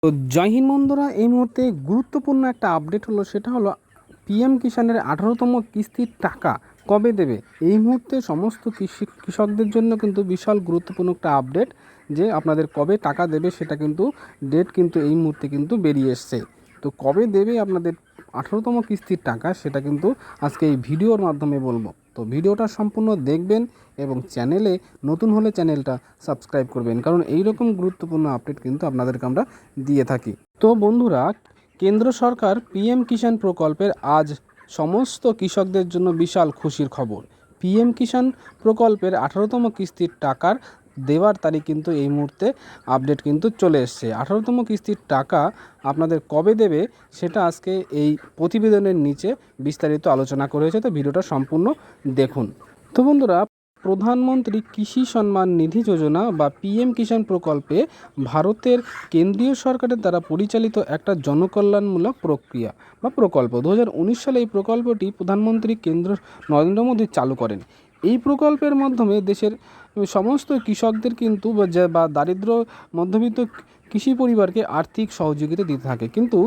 তো জয় হিন্দ বন্ধুরা, এই মুহূর্তে গুরুত্বপূর্ণ একটা আপডেট হলো, সেটা হলো পিএম কিষাণের 18তম কিস্তির টাকা কবে দেবে। এই মুহূর্তে সমস্ত কৃষকদের জন্য কিন্তু বিশাল গুরুত্বপূর্ণ একটা আপডেট, যে আপনাদের কবে টাকা দেবে সেটা কিন্তু ডেট কিন্তু এই মুহূর্তে কিন্তু বেরিয়ে এসছে। তো কবে দেবে আপনাদের 18তম কিস্তির টাকা সেটা কিন্তু আজকে এই ভিডিওর মাধ্যমে বলবো। তো ভিডিওটা সম্পূর্ণ দেখবেন এবং চ্যানেলে নতুন হলে চ্যানেলটা সাবস্ক্রাইব করবেন, কারণ এই রকম গুরুত্বপূর্ণ আপডেট কিন্তু আপনাদেরকে আমরা দিয়ে থাকি। তো বন্ধুরা, কেন্দ্র সরকার পিএম কিষাণ প্রকল্পের আজ সমস্ত কৃষকদের জন্য বিশাল খুশির খবর। পিএম কিষাণ প্রকল্পের 18তম কিস্তির টাকার দেওয়ার তারিখ কিন্তু এই মুহূর্তে আপডেট কিন্তু চলে এসছে। 18তম কিস্তির টাকা আপনাদের কবে দেবে সেটা আজকে এই প্রতিবেদনের নিচে বিস্তারিত আলোচনা করেছে, তো ভিডিওটা সম্পূর্ণ দেখুন। তো বন্ধুরা, প্রধানমন্ত্রী কৃষি সম্মান নিধি যোজনা বা পিএম কিষাণ প্রকল্পে ভারতের কেন্দ্রীয় সরকারের দ্বারা পরিচালিত একটা জনকল্যাণমূলক প্রক্রিয়া বা প্রকল্প। 2019 সালে এই প্রকল্পটি প্রধানমন্ত্রী নরেন্দ্র মোদী চালু করেন। এই প্রকল্পের মাধ্যমে দেশের সমস্ত কৃষকদের কিন্তু বা দারিদ্র মধ্যবিত্ত কৃষি পরিবারকে আর্থিক সহযোগিতা দিতে থাকে। কিন্তু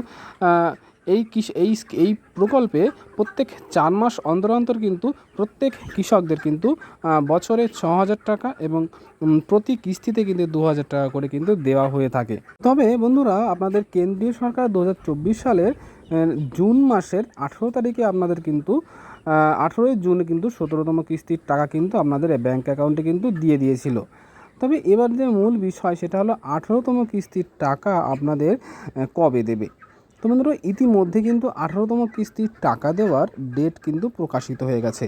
এই প্রকল্পে প্রত্যেক 4 মাস অন্তর অন্তর কিন্তু প্রত্যেক কৃষকদের কিন্তু বছরে 6,000 টাকা এবং প্রতি কিস্তিতে কিন্তু 2,000 টাকা করে কিন্তু দেওয়া হয়ে থাকে। তবে বন্ধুরা, আপনাদের কেন্দ্রীয় সরকার 2024 সালের জুন মাসের 18 তারিখে আপনাদের কিন্তু 18ই জুন কিন্তু 17তম কিস্তির টাকা কিন্তু আপনাদের ব্যাঙ্ক অ্যাকাউন্টে কিন্তু দিয়ে দিয়েছিল। তবে এবার যে মূল বিষয় সেটা হলো 18তম কিস্তির টাকা আপনাদের কবে দেবে। তো বন্ধুরা, ইতিমধ্যে কিন্তু 18তম কিস্তির টাকা দেওয়ার ডেট কিন্তু প্রকাশিত হয়ে গেছে।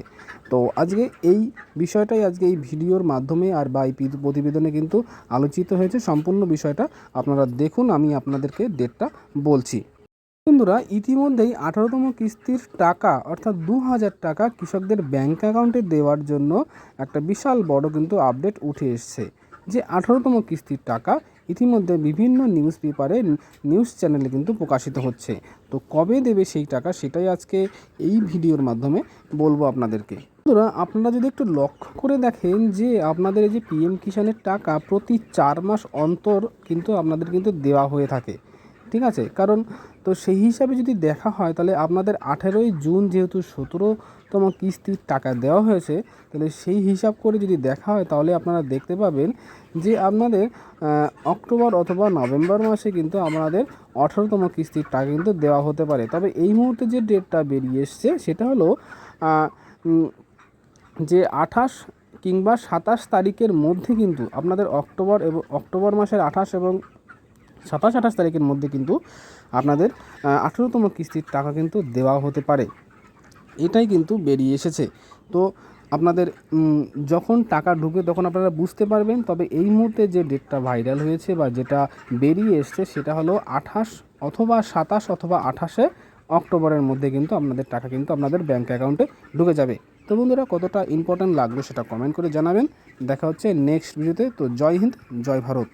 তো আজকে এই বিষয়টাই আজকে এই ভিডিওর মাধ্যমে আর বা এই প্রতিবেদনে কিন্তু আলোচিত হয়েছে। সম্পূর্ণ বিষয়টা আপনারা দেখুন, আমি আপনাদেরকে ডেটটা বলছি। বন্ধুরা, ইতিমধ্যেই 18তম কিস্তির টাকা অর্থাৎ 2,000 টাকা কৃষকদের ব্যাঙ্ক অ্যাকাউন্টে দেওয়ার জন্য একটা বিশাল বড় কিন্তু আপডেট উঠে এসছে। যে 18তম কিস্তির টাকা ইতিমধ্যে বিভিন্ন নিউজ পেপারে, নিউজ চ্যানেলে কিন্তু প্রকাশিত হচ্ছে। তো কবে দেবে সেই টাকা সেটাই আজকে এই ভিডিওর মাধ্যমে বলবো আপনাদেরকে। বন্ধুরা, আপনারা যদি একটু লক্ষ্য করে দেখেন যে আপনাদের এই যে পিএম কিষাণের টাকা প্রতি 4 মাস অন্তর কিন্তু আপনাদের কিন্তু দেওয়া হয়ে থাকে, ঠিক আছে। কারণ তো সেই হিসাবে যদি দেখা হয় তাহলে আপনাদের 18ই জুন যেহেতু 17তম কিস্তির টাকা দেওয়া হয়েছে, তাহলে সেই হিসাব করে যদি দেখা হয় তাহলে আপনারা দেখতে পাবেন যে আপনাদের অক্টোবর অথবা নভেম্বর মাসে কিন্তু আপনাদের 18তম কিস্তির টাকা কিন্তু দেওয়া হতে পারে। তবে এই মুহূর্তে যে ডেটটা বেরিয়ে এসছে সেটা হলো যে 28 কিংবা 27 তারিখের মধ্যে কিন্তু আপনাদের অক্টোবর মাসের 28 এবং 27-28 তারিখের মধ্যে কিন্তু আপনাদের 18তম কিস্তির টাকা কিন্তু দেওয়া হতে পারে, এটাই কিন্তু বেরিয়ে এসেছে। তো আপনাদের যখন টাকা ঢুকে তখন আপনারা বুঝতে পারবেন। তবে এই মুহূর্তে যে ডেটটা ভাইরাল হয়েছে বা যেটা বেরিয়ে এসছে সেটা হলো 28 অথবা 27 অথবা 28শে অক্টোবরের মধ্যে কিন্তু আপনাদের টাকা কিন্তু আপনাদের ব্যাঙ্ক অ্যাকাউন্টে ঢুকে যাবে। তো বন্ধুরা, কতটা ইম্পর্ট্যান্ট লাগলো সেটা কমেন্ট করে জানাবেন। দেখা হচ্ছে নেক্সট ভিডিওতে। তো জয় হিন্দ, জয় ভারত।